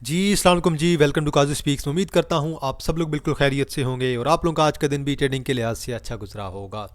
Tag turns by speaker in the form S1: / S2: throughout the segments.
S1: जी अस्सलाम वालेकुम जी। Welcome to Qazi speaks. उम्मीद करता हूँ आप सब लोग बिल्कुल खैरियत से होंगे और आप लोगों का आज का दिन भी ट्रेडिंग के लिहाज से अच्छा गुजरा होगा।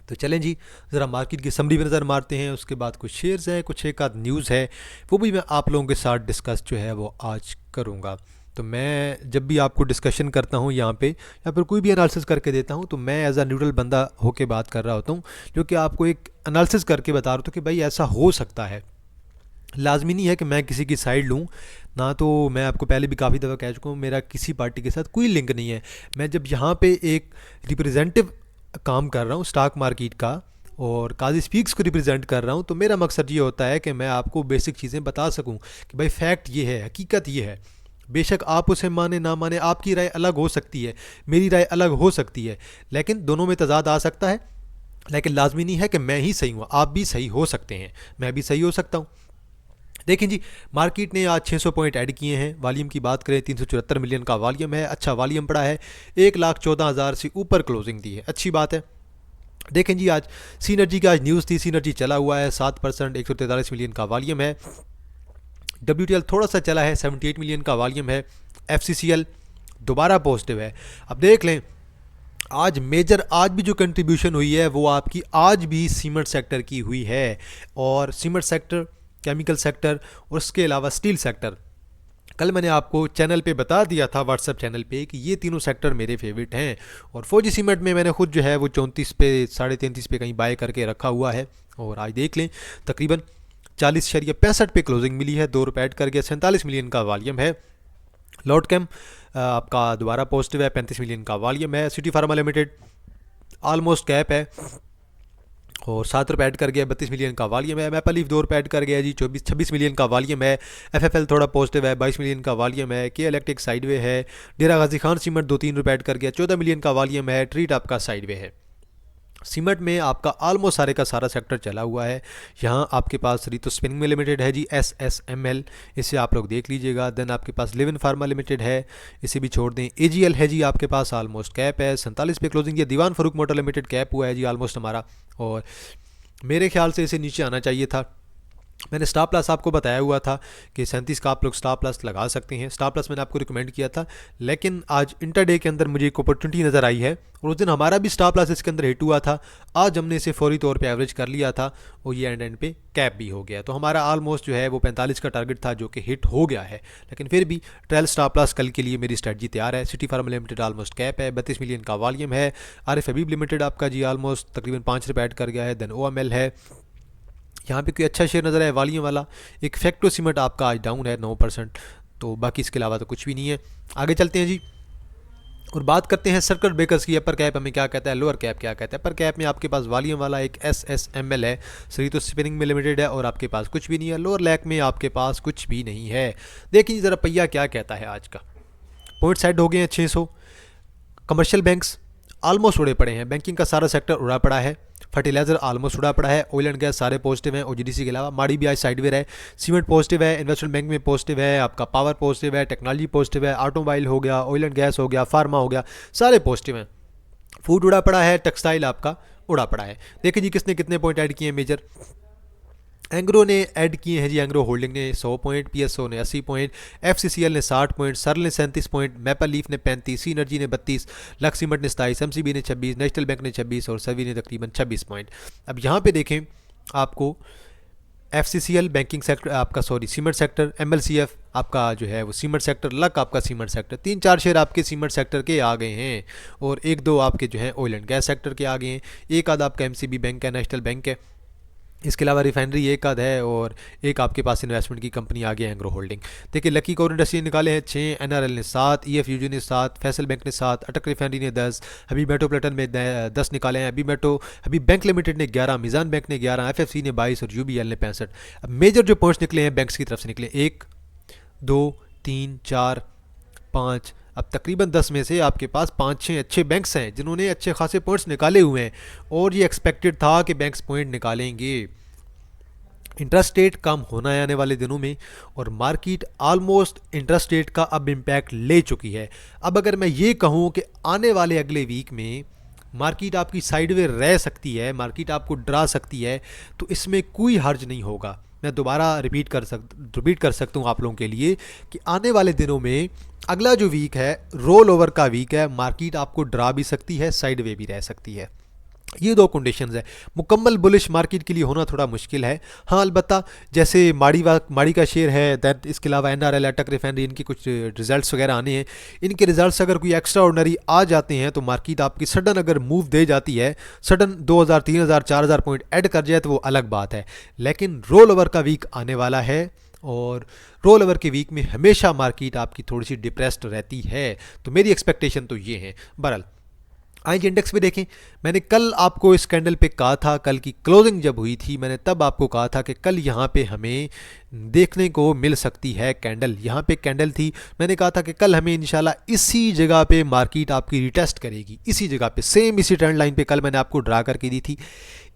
S1: तो चलें जी, ज़रा मार्केट की समरी पर नज़र मारते हैं। उसके बाद कुछ शेयर्स हैं, कुछ एक आध न्यूज़ है, वो भी मैं आप लोगों के साथ डिस्कस जो है वो आज करूँगा। तो मैं जब भी आपको डिस्कशन करता हूँ यहाँ पे या फिर कोई भी एनालिसिस करके देता हूँ, तो मैं एज अ न्यूट्रल बंदा होके बात कर रहा होता हूँ, जो कि आपको एक एनालिसिस करके बता रहा होता हूँ कि भाई ऐसा हो सकता है। लाजमी नहीं है कि मैं किसी की साइड लूँ ना। तो मैं आपको पहले भी काफ़ी दफ़ा कह चुका हूँ, मेरा किसी पार्टी के साथ कोई लिंक नहीं है। मैं जब यहाँ पे एक रिप्रेजेंटेटिव काम कर रहा हूँ स्टॉक मार्केट का और काजी स्पीक्स को रिप्रेजेंट कर रहा हूँ, तो मेरा मकसद ये होता है कि मैं आपको बेसिक चीज़ें बता सकूँ कि भाई फैक्ट ये है, हकीकत ये है। बेशक आप उसे माने ना माने, आपकी राय अलग हो सकती है, मेरी राय अलग हो सकती है, लेकिन दोनों में तजाद आ सकता है। लेकिन लाजमी नहीं है कि मैं ही सही हूँ, आप भी सही हो सकते हैं, मैं भी सही हो सकता हूँ। देखिए जी, मार्केट ने आज 600 पॉइंट ऐड किए हैं। वॉल्यूम की बात करें 374 मिलियन का वॉल्यूम है, अच्छा वॉल्यूम पड़ा है। 1,14,000 से ऊपर क्लोजिंग दी है, अच्छी बात है। देखें जी, आज सीनर्जी की आज न्यूज़ थी, सीनर्जी चला हुआ है 7%, 143 मिलियन का वॉल्यूम है। WTL थोड़ा सा चला है, 78 मिलियन का वॉल्यूम है। FCCL दोबारा पॉजिटिव है। अब देख लें, आज मेजर आज भी जो कंट्रीब्यूशन हुई है वो आपकी आज भी सीमेंट सेक्टर की हुई है। और सीमेंट सेक्टर, केमिकल सेक्टर और उसके अलावा स्टील सेक्टर, कल मैंने आपको चैनल पे बता दिया था, व्हाट्सएप चैनल पे, कि ये तीनों सेक्टर मेरे फेवरेट हैं। और फौजी सीमेंट में मैंने खुद जो है वो 34 पे 33.5 पे कहीं बाय करके रखा हुआ है। और आज देख लें, तकरीबन 40.65 पे क्लोजिंग मिली है, 2 रुपये ऐड कर गया, 47 मिलियन का वॉल्यूम है। लॉर्ड कैम आपका दोबारा पॉजिटिव है, 35 मिलियन का वॉल्यूम है। City pharma limited almost cap है और 7 रुपये ऐड कर गया, 32 मिलियन का वॉल्यूम है। मैपल लीफ 2 रुपये ऐड कर गया जी, 26 मिलियन का वॉल्यूम है। FFL थोड़ा पॉजिटिव है, 22 मिलियन का वॉल्यूम है। के इलेक्ट्रिक साइडवे है। डेरा गाजी खान सीमेंट 2-3 रुपये ऐड कर गया, 14 मिलियन का वॉल्यूम है। ट्रीट आपका साइडवे है। सीमेंट में आपका ऑलमोस्ट सारे का सारा सेक्टर चला हुआ है। यहाँ आपके पास रितो स्पिनिंग में लिमिटेड है जी, SSML, इसे आप लोग देख लीजिएगा। देन आपके पास लिविन फार्मा लिमिटेड है, इसे भी छोड़ दें। AGL है जी आपके पास, ऑलमोस्ट कैप है, 47 पे क्लोजिंग। ये दीवान फरूक मोटर लिमिटेड कैप हुआ है जी ऑलमोस्ट हमारा, और मेरे ख्याल से इसे नीचे आना चाहिए था। मैंने स्टॉप लॉस आपको बताया हुआ था कि 37 का आप लोग स्टॉप लॉस लगा सकते हैं। स्टॉप लॉस मैंने आपको रिकमेंड किया था, लेकिन आज इंटरडे के अंदर मुझे एक अपॉर्चुनिटी नज़र आई है और उस दिन हमारा भी स्टॉप लॉस इसके अंदर हिट हुआ था। आज हमने इसे फौरी तौर पे एवरेज कर लिया था और ये एंड पे कैप भी हो गया। तो हमारा ऑलमोस्ट जो है वो 45 का टारगेट था, जो कि हिट हो गया है। लेकिन फिर भी ट्रायल स्टॉप लॉस कल के लिए मेरी स्ट्रेटजी तैयार है। City pharma limited almost cap है, 32 मिलियन का वॉल्यूम है। RF हबीब लिमिटेड आपका जी ऑलमोस्ट तकरीबन 5 रुपये ऐड कर गया है। देन OML है, यहाँ पे कोई अच्छा शेयर नज़र आया वॉल्यूम वाला। एक फैक्टो सीमेंट आपका आज डाउन है 9%। तो बाकी इसके अलावा तो कुछ भी नहीं है। आगे चलते हैं जी और बात करते हैं सर्किट ब्रेकर्स की। अपर कैप हमें क्या कहता है, लोअर कैप क्या कहता है। अपर कैप में आपके पास वॉल्यूम वाला एक SSML है, सरितो स्पिनिंग में लिमिटेड है, और आपके पास कुछ भी नहीं है। लोअर लैक में आपके पास कुछ भी नहीं है। देखिए ज़रा पहिया क्या कहता है आज का। पॉइंट साइड हो गए हैं 600। कमर्शियल बैंक्स ऑलमोस्ट उड़े पड़े हैं, बैंकिंग का सारा सेक्टर उड़ा पड़ा है। फर्टिलाइजर ऑलमोस्ट उड़ा पड़ा है। ऑयल एंड गैस सारे पॉजिटिव हैं OGDC के अलावा। माड़ी भी आज साइडवेयर है। सीमेंट पॉजिटिव है, इन्वेस्टमेंट बैंक में पॉजिटिव है, आपका पावर पॉजिटिव है, टेक्नोलॉजी पॉजिटिव है, ऑटोमोबाइल हो गया, ऑयल एंड गैस हो गया, फार्मा हो गया, सारे पॉजिटिव हैं। फूड उड़ा पड़ा है, टेक्सटाइल आपका उड़ा पड़ा है। देखिए जी किसने कितने पॉइंट ऐड किए हैं मेजर। एंग्रो ने ऐड किए हैं जी, एंग्रो होल्डिंग ने 100 पॉइंट, PSO ने 80 पॉइंट, FCCL ने 60 पॉइंट, सर्ल ने 37 पॉइंट, मैपल लीफ ने 35, सीनर्जी ने 32, लक्स सीमेंट ने 27, MCB ने 26, नेशनल बैंक ने 26 और सभी ने तकरीबन 26 पॉइंट। अब यहाँ पे देखें आपको FCCL बैंकिंग सेक्टर आपका, सॉरी सीमेंट सेक्टर, MLCF आपका जो है वो सीमेंट सेक्टर, लक आपका सीमेंट सेक्टर, 3-4 शेयर आपके सीमेंट सेक्टर के आ गए हैं और 1-2 आपके जो हैं ऑयल एंड गैस सेक्टर के आ गए हैं। एक आध आपका MCB बैंक है, नेशनल बैंक है, इसके अलावा रिफाइनरी एक आध है, और एक आपके पास इन्वेस्टमेंट की कंपनी आ गई है एंग्रो होल्डिंग। देखिए लकी कोर इंडस्ट्री निकाले हैं 6, NRL ने 7, EFUG ने 7, फैसल बैंक ने 7, अटक रिफाइनरी ने 10, हबीब मेट्रोपॉलिटन में 10 निकाले हैं। हबीब बैंक लिमिटेड ने 11, मिजान बैंक ने 11, FFC ने 22 और UBL ने 65। अब मेजर जो पॉइंट्स निकले हैं बैंक्स की तरफ से निकले 1, 2, 3, 4, 5। अब तकरीबन 10 में से आपके पास 5-6 अच्छे बैंक्स हैं जिन्होंने अच्छे खासे पॉइंट्स निकाले हुए हैं, और ये एक्सपेक्टेड था कि बैंक्स पॉइंट निकालेंगे। इंटरेस्ट रेट कम होना है आने वाले दिनों में, और मार्केट ऑलमोस्ट इंटरेस्ट रेट का अब इम्पैक्ट ले चुकी है। अब अगर मैं ये कहूँ कि आने वाले अगले वीक में मार्केट आपकी साइडवे रह सकती है, मार्केट आपको डरा सकती है, तो इसमें कोई हर्ज नहीं होगा। मैं दोबारा रिपीट कर सकता हूँ आप लोगों के लिए कि आने वाले दिनों में अगला जो वीक है रोल ओवर का वीक है, मार्केट आपको डरा भी सकती है, साइड वे भी रह सकती है। ये दो कंडीशंस है। मुकम्मल बुलिश मार्केट के लिए होना थोड़ा मुश्किल है। हाँ अलबत्ता जैसे माड़ी का शेयर है, दैट इसके अलावा एनआरएल, अटक रिफाइनरी, इनकी कुछ रिजल्ट्स वगैरह आने हैं। इनके रिजल्ट्स अगर कोई एक्स्ट्रा ऑर्डिनरी आ जाते हैं तो मार्केट आपकी सडन अगर मूव दे जाती है, सडन 2000 3000 4000 पॉइंट ऐड कर जाए तो वो अलग बात है। लेकिन रोल ओवर का वीक आने वाला है और रोल ओवर के वीक में हमेशा मार्केट आपकी थोड़ी सी डिप्रेस्ड रहती है। तो मेरी एक्सपेक्टेशन तो ये है। बहरहाल आइए इंडेक्स पे देखें। मैंने कल आपको इस कैंडल पे कहा था, कल की क्लोजिंग जब हुई थी मैंने तब आपको कहा था कि कल यहाँ पे हमें देखने को मिल सकती है कैंडल। यहाँ पे कैंडल थी, मैंने कहा था कि कल हमें इंशाल्लाह इसी जगह पे मार्केट आपकी रिटेस्ट करेगी, इसी जगह पे सेम इसी ट्रेंड लाइन पे कल मैंने आपको ड्रा करके दी थी।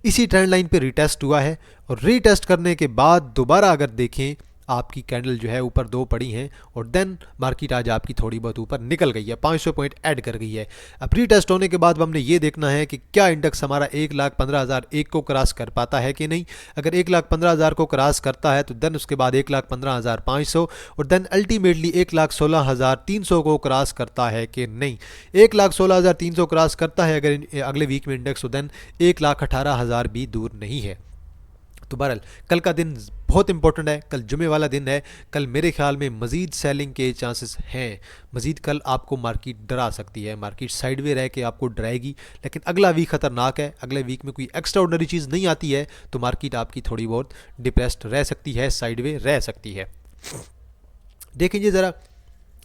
S1: इसी ट्रेंड लाइन पे रिटेस्ट हुआ है और रिटेस्ट करने के बाद दोबारा अगर देखें आपकी कैंडल जो है ऊपर दो पड़ी हैं और देन मार्केट आज आपकी थोड़ी बहुत ऊपर निकल गई है, 500 पॉइंट ऐड कर गई है। अब प्री टेस्ट होने के बाद हमने ये देखना है कि क्या इंडेक्स हमारा 1,15,001 को क्रॉस कर पाता है कि नहीं। अगर 1,15,000 को क्रॉस करता है तो देन उसके बाद 1,15,500 और देन अल्टीमेटली 1,16,300 को क्रॉस करता है कि नहीं। 1,16,300 क्रॉस करता है अगर अगले वीक में इंडेक्स, तो देन 1,18,000 भी दूर नहीं है। तो बहरहाल कल का दिन बहुत इंपॉर्टेंट है, कल जुमे वाला दिन है। कल मेरे ख्याल में मज़ीद सेलिंग के चांसेस हैं, मज़ीद कल आपको मार्केट डरा सकती है, मार्केट साइडवे रह के आपको डराएगी। लेकिन अगला वीक ख़तरनाक है, अगले वीक में कोई एक्स्ट्रा ऑर्डिनरी चीज़ नहीं आती है तो मार्केट आपकी थोड़ी बहुत डिप्रेस्ड रह सकती है, साइडवे रह सकती है। देखेंगे ज़रा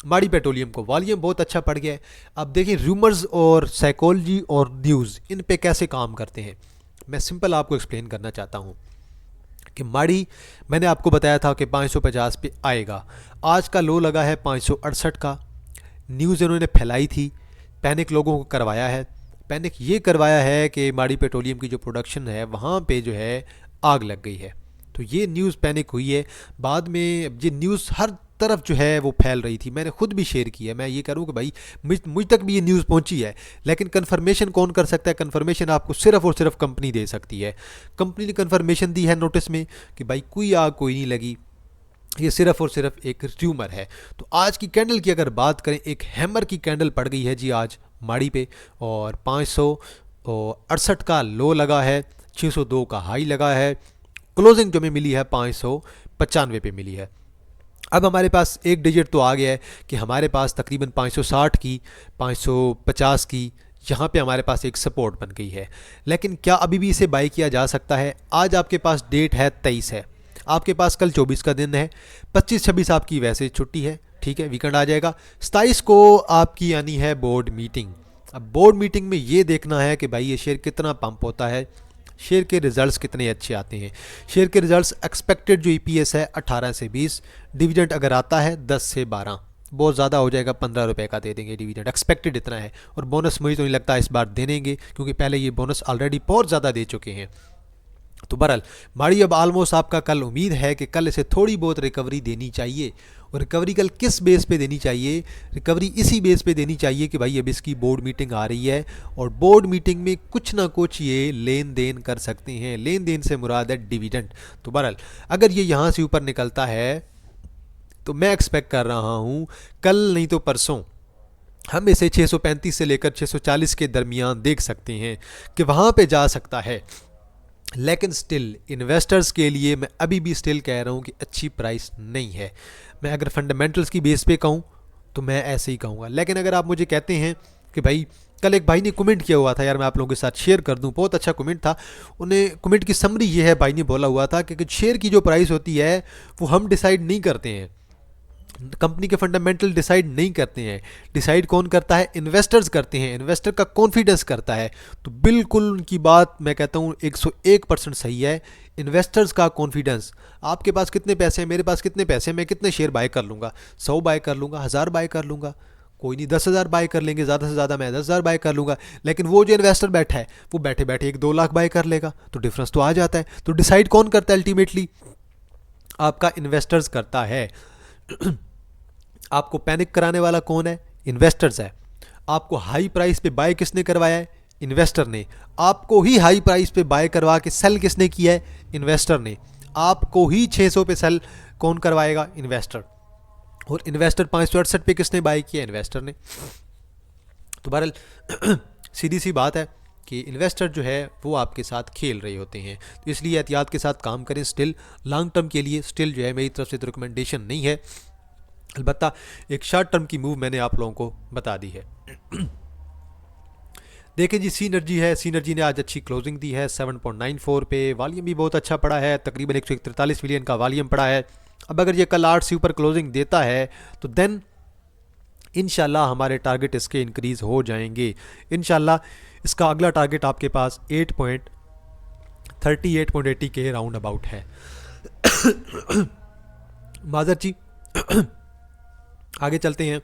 S1: माड़ी पेट्रोलियम को, वॉल्यूम बहुत अच्छा पड़ गया है। अब देखिए रूमर्स और साइकोलॉजी और न्यूज़ इन पे कैसे काम करते हैं, मैं सिंपल आपको एक्सप्लेन करना चाहता हूँ कि माड़ी मैंने आपको बताया था कि 550 पे आएगा, आज का लो लगा है 568 का। न्यूज़ इन्होंने फैलाई थी, पैनिक लोगों को करवाया है। पैनिक ये करवाया है कि माड़ी पेट्रोलियम की जो प्रोडक्शन है वहाँ पे जो है आग लग गई है, तो ये न्यूज़ पैनिक हुई है। बाद में ये न्यूज़ हर तरफ जो है वो फैल रही थी, मैंने खुद भी शेयर की है। मैं ये करूँ कि भाई मुझ तक भी ये न्यूज़ पहुंची है, लेकिन कन्फर्मेशन कौन कर सकता है? कन्फर्मेशन आपको सिर्फ और सिर्फ कंपनी दे सकती है। कंपनी ने कन्फर्मेशन दी है नोटिस में कि भाई कोई आग कोई नहीं लगी, ये सिर्फ और सिर्फ एक र्यूमर है। तो आज की कैंडल की अगर बात करें, एक हैमर की कैंडल पड़ गई है जी आज माड़ी पे और 568 का लो लगा है, 602 का हाई लगा है, क्लोजिंग जो में मिली है 595 पे मिली है। अब हमारे पास एक डिजिट तो आ गया है कि हमारे पास तकरीबन 560 की 550 की यहाँ पे हमारे पास एक सपोर्ट बन गई है। लेकिन क्या अभी भी इसे बाई किया जा सकता है? आज आपके पास डेट है 23 है, आपके पास कल 24 का दिन है, 25-26 आपकी वैसे छुट्टी है, ठीक है, वीकेंड आ जाएगा। 27 को आपकी यानी है बोर्ड मीटिंग। अब बोर्ड मीटिंग में ये देखना है कि भाई ये शेयर कितना पंप होता है, शेयर के रिजल्ट्स कितने अच्छे आते हैं। शेयर के रिजल्ट्स एक्सपेक्टेड जो ईपीएस है 18 से 20, डिविडेंड अगर आता है 10 से 12, बहुत ज़्यादा हो जाएगा 15 रुपये का दे देंगे डिविडेंड, एक्सपेक्टेड इतना है। और बोनस मुझे तो नहीं लगता इस बार दे देंगे, क्योंकि पहले ये बोनस ऑलरेडी बहुत ज़्यादा दे चुके हैं। तो बहरहाल माड़ी अब आलमोस्ट आपका कल उम्मीद है कि कल इसे थोड़ी बहुत रिकवरी देनी चाहिए। और रिकवरी कल किस बेस पे देनी चाहिए? रिकवरी इसी बेस पे देनी चाहिए कि भाई अब इसकी बोर्ड मीटिंग आ रही है और बोर्ड मीटिंग में कुछ ना कुछ ये लेन देन कर सकते हैं। लेन देन से मुराद है डिविडेंड। तो बहरहाल अगर ये यहाँ से ऊपर निकलता है तो मैं एक्सपेक्ट कर रहा हूँ कल नहीं तो परसों हम इसे 635 से लेकर 640 के दरमियान देख सकते हैं कि वहाँ पे जा सकता है। लेकिन स्टिल इन्वेस्टर्स के लिए मैं अभी भी स्टिल कह रहा हूँ कि अच्छी प्राइस नहीं है। मैं अगर फंडामेंटल्स की बेस पे कहूँ तो मैं ऐसे ही कहूँगा। लेकिन अगर आप मुझे कहते हैं कि भाई, कल एक भाई ने कमेंट किया हुआ था यार, मैं आप लोगों के साथ शेयर कर दूं, बहुत अच्छा कमेंट था। उन्हें कमेंट की समरी ये है, भाई ने बोला हुआ था कि शेयर की जो प्राइस होती है वो हम डिसाइड नहीं करते हैं, कंपनी के फंडामेंटल डिसाइड नहीं करते हैं, डिसाइड कौन करता है? इन्वेस्टर्स करते हैं, इन्वेस्टर का कॉन्फिडेंस करता है। तो बिल्कुल उनकी बात मैं कहता हूँ 101% सही है। इन्वेस्टर्स का कॉन्फिडेंस, आपके पास कितने पैसे हैं, मेरे पास कितने पैसे हैं, मैं कितने शेयर बाय कर लूँगा, 100 बाय कर लूँगा, 1000 बाय कर लूँगा, कोई नहीं 10,000 बाय कर लेंगे, ज़्यादा से ज़्यादा मैं 10,000 बाय कर लूँगा। लेकिन वो जो इन्वेस्टर बैठा है वो बैठे बैठे 1-2 लाख बाय कर लेगा, तो डिफरेंस तो आ जाता है। तो डिसाइड कौन करता है? अल्टीमेटली आपका इन्वेस्टर्स करता है। आपको पैनिक कराने वाला कौन है? इन्वेस्टर्स है। आपको हाई प्राइस पे बाय किसने करवाया है? इन्वेस्टर ने। आपको ही हाई प्राइस पे बाय करवा के सेल किसने किया है? इन्वेस्टर ने। आपको ही 600 पे सेल कौन करवाएगा? इन्वेस्टर। और इन्वेस्टर 568 पे किसने बाय किया? इन्वेस्टर ने। तो बहरहाल सीधी सी बात है कि इन्वेस्टर जो है वो आपके साथ खेल रहे होते हैं, तो इसलिए एहतियात के साथ काम करें। स्टिल लॉन्ग टर्म के लिए स्टिल जो है मेरी तरफ से तो रिकमेंडेशन नहीं है, अलबत्ता एक शॉर्ट टर्म की मूव मैंने आप लोगों को बता दी है। देखें जी, सीनर्जी है, सीनर्जी ने आज अच्छी क्लोजिंग दी है 7.94 पे, वॉल्यूम भी बहुत अच्छा पड़ा है, तकरीबन 143 मिलियन का वॉल्यूम पड़ा है। अब अगर ये कल 8 से ऊपर क्लोजिंग देता है तो देन इंशाल्लाह हमारे टारगेट इसके इंक्रीज़ हो जाएंगे। इंशाल्लाह इसका अगला टारगेट आपके पास 8.30 8.80 के राउंड अबाउट है। माजर जी आगे चलते हैं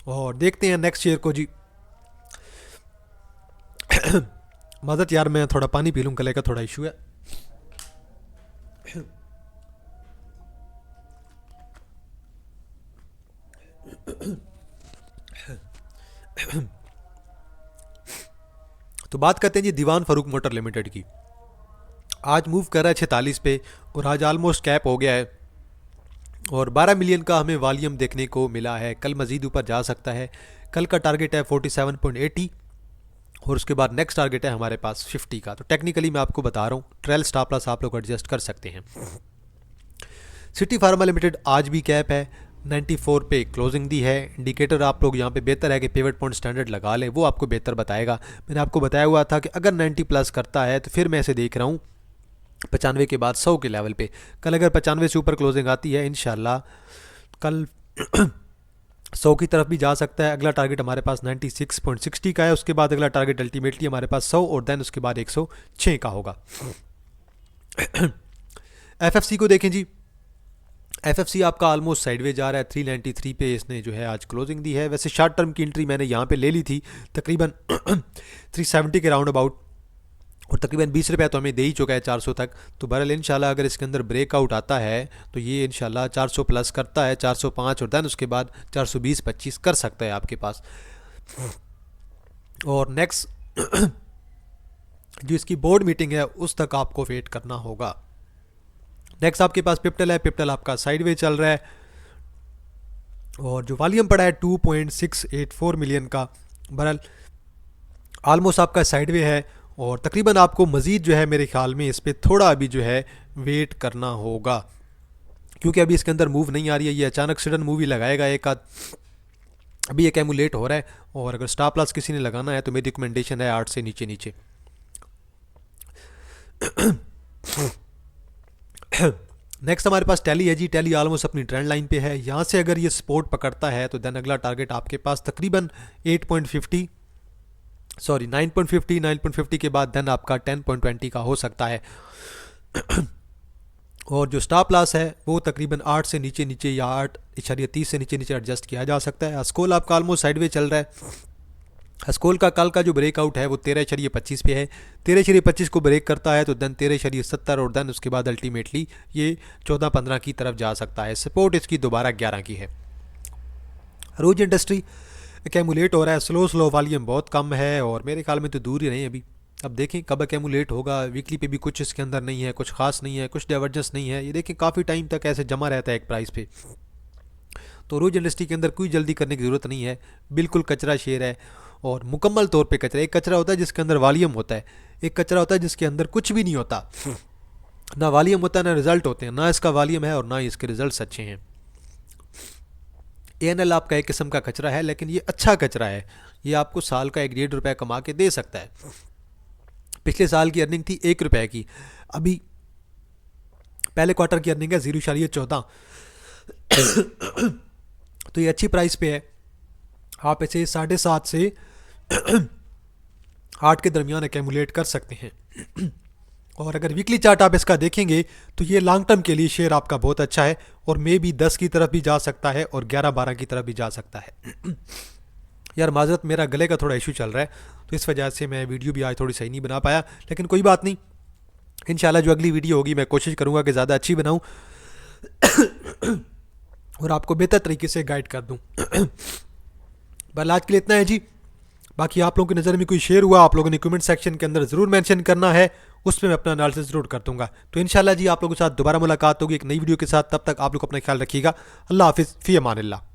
S1: और देखते हैं नेक्स्ट शेयर को जी। माजर यार मैं थोड़ा पानी पी लूँ, गले का थोड़ा इशू है। तो बात करते हैं जी दीवान फारूक मोटर लिमिटेड की। आज मूव कर रहा है 46 पे और आज ऑलमोस्ट कैप हो गया है और 12 मिलियन का हमें वॉल्यूम देखने को मिला है। कल मजीद ऊपर जा सकता है। कल का टारगेट है 47.80 और उसके बाद नेक्स्ट टारगेट है हमारे पास 50 का। तो टेक्निकली मैं आपको बता रहा हूँ, ट्रेल स्टॉप लॉस आप लोग एडजस्ट कर सकते हैं। सिटी फार्मा लिमिटेड आज भी कैप है, 94 पे क्लोजिंग दी है। इंडिकेटर आप लोग यहाँ पे बेहतर है कि पिवट पॉइंट स्टैंडर्ड लगा लें, वो आपको बेहतर बताएगा। मैंने आपको बताया हुआ था कि अगर 90 प्लस करता है तो फिर मैं इसे देख रहा हूँ 95 के बाद 100 के लेवल पे। कल अगर 95 से ऊपर क्लोजिंग आती है इंशाल्लाह कल 100 की तरफ भी जा सकता है। अगला टारगेट हमारे पास 96.60 का है, उसके बाद अगला टारगेट अल्टीमेटली हमारे पास 100 और देन उसके बाद 106 का होगा। एफएफसी को देखें जी, एफएफसी आपका ऑलमोस्ट साइडवेज जा रहा है, 393 पे इसने जो है आज क्लोजिंग दी है। वैसे शॉर्ट टर्म की एंट्री मैंने यहाँ पे ले ली थी तकरीबन 370 के राउंड अबाउट और तकरीबन 20 रुपये तो हमें दे ही चुका है 400 तक। तो बहरहाल इंशाल्लाह अगर इसके अंदर ब्रेकआउट आता है तो ये इंशाल्लाह 400 प्लस करता है, 405 और देन उसके बाद 420-25 कर सकता है आपके पास। और नेक्स्ट जो इसकी बोर्ड मीटिंग है उस तक आपको वेट करना होगा। नेक्स्ट आपके पास पिप्टल है, पिप्टल आपका साइडवे चल रहा है और जो वॉल्यूम पड़ा है 2.684 मिलियन का, बहरहाल ऑलमोस्ट आपका साइडवे है और तकरीबन आपको मज़ीद जो है मेरे ख्याल में इस पर थोड़ा अभी जो है वेट करना होगा, क्योंकि अभी इसके अंदर मूव नहीं आ रही है। ये अचानक सडन मूव ही लगाएगा एक आध, अभी एक एमुलेट हो रहा है और अगर स्टॉप लॉस किसी ने लगाना है तो मेरी रिकमेंडेशन है 8 से नीचे नीचे। नेक्स्ट हमारे पास टैली है जी। टैली ऑलमोस्ट अपनी ट्रेंड लाइन पे है, यहाँ से अगर ये सपोर्ट पकड़ता है तो देन अगला टारगेट आपके पास तकरीबन 9.50 के बाद देन आपका 10.20 का हो सकता है। और जो स्टॉप लॉस है वो तकरीबन 8 से नीचे नीचे या 8.30 से नीचे नीचे एडजस्ट किया जा सकता है। अस्कोल आपका ऑलमोस्ट साइडवे चल रहा है। अस्कोल का कल का जो ब्रेकआउट है वो 13.25 पे है, 13.25 को ब्रेक करता है तो देन 13.70 और देन उसके बाद अल्टीमेटली ये 14-15 की तरफ जा सकता है। सपोर्ट इसकी दोबारा 11 की है। रोज इंडस्ट्री एक्यूमुलेट हो रहा है, स्लो वॉल्यूम बहुत कम है और मेरे ख्याल में तो दूर ही नहीं अभी। अब देखें कब एक्यूमुलेट होगा। वीकली पे भी कुछ इसके अंदर नहीं है, कुछ खास नहीं है, कुछ डाइवर्जेंस नहीं है। ये देखें काफ़ी टाइम तक ऐसे जमा रहता है एक प्राइस पे। तो रोज इंडस्ट्री के अंदर कोई जल्दी करने की ज़रूरत नहीं है, बिल्कुल कचरा शेयर है और मुकम्मल तौर पे कचरा। एक कचरा होता है जिसके अंदर वॉल्यूम होता है, एक कचरा होता है जिसके अंदर कुछ भी नहीं होता, ना वॉल्यूम होता है ना रिजल्ट होते हैं। ना इसका वॉल्यूम है और ना इसके रिजल्ट अच्छे हैं। ANL आपका एक किस्म का कचरा है, लेकिन ये अच्छा कचरा है। ये आपको साल का 1-1.5 रुपये कमा के दे सकता है। पिछले साल की अर्निंग थी 1 रुपये की, अभी पहले क्वार्टर की अर्निंग है 0.14। तो ये अच्छी प्राइस पे है। आप इसे 7.5 से 8 के दरमियान एक्यूमुलेट कर सकते हैं। और अगर वीकली चार्ट आप इसका देखेंगे तो ये लॉन्ग टर्म के लिए शेयर आपका बहुत अच्छा है और मे भी 10 की तरफ भी जा सकता है और 11-12 की तरफ भी जा सकता है। यार माजरत, मेरा गले का थोड़ा इशू चल रहा है तो इस वजह से मैं वीडियो भी आज थोड़ी सही नहीं बना पाया, लेकिन कोई बात नहीं। इंशाल्लाह जो अगली वीडियो होगी मैं कोशिश करूँगा कि ज़्यादा अच्छी बनाऊँ और आपको बेहतर तरीके से गाइड कर दूँ। बस आज के लिए इतना है जी। बाकी आप लोगों की नज़र में कोई शेयर हुआ, आप लोगों ने कमेंट सेक्शन के अंदर ज़रूर मेंशन करना है, उसमें मैं अपना एनालिसिस ज़रूर कर दूंगा। तो इंशाल्लाह जी आप लोगों के साथ दोबारा मुलाकात होगी एक नई वीडियो के साथ। तब तक आप लोग अपना ख्याल रखिएगा। अल्लाह हाफिज़, फ़ी अमानिल्लाह।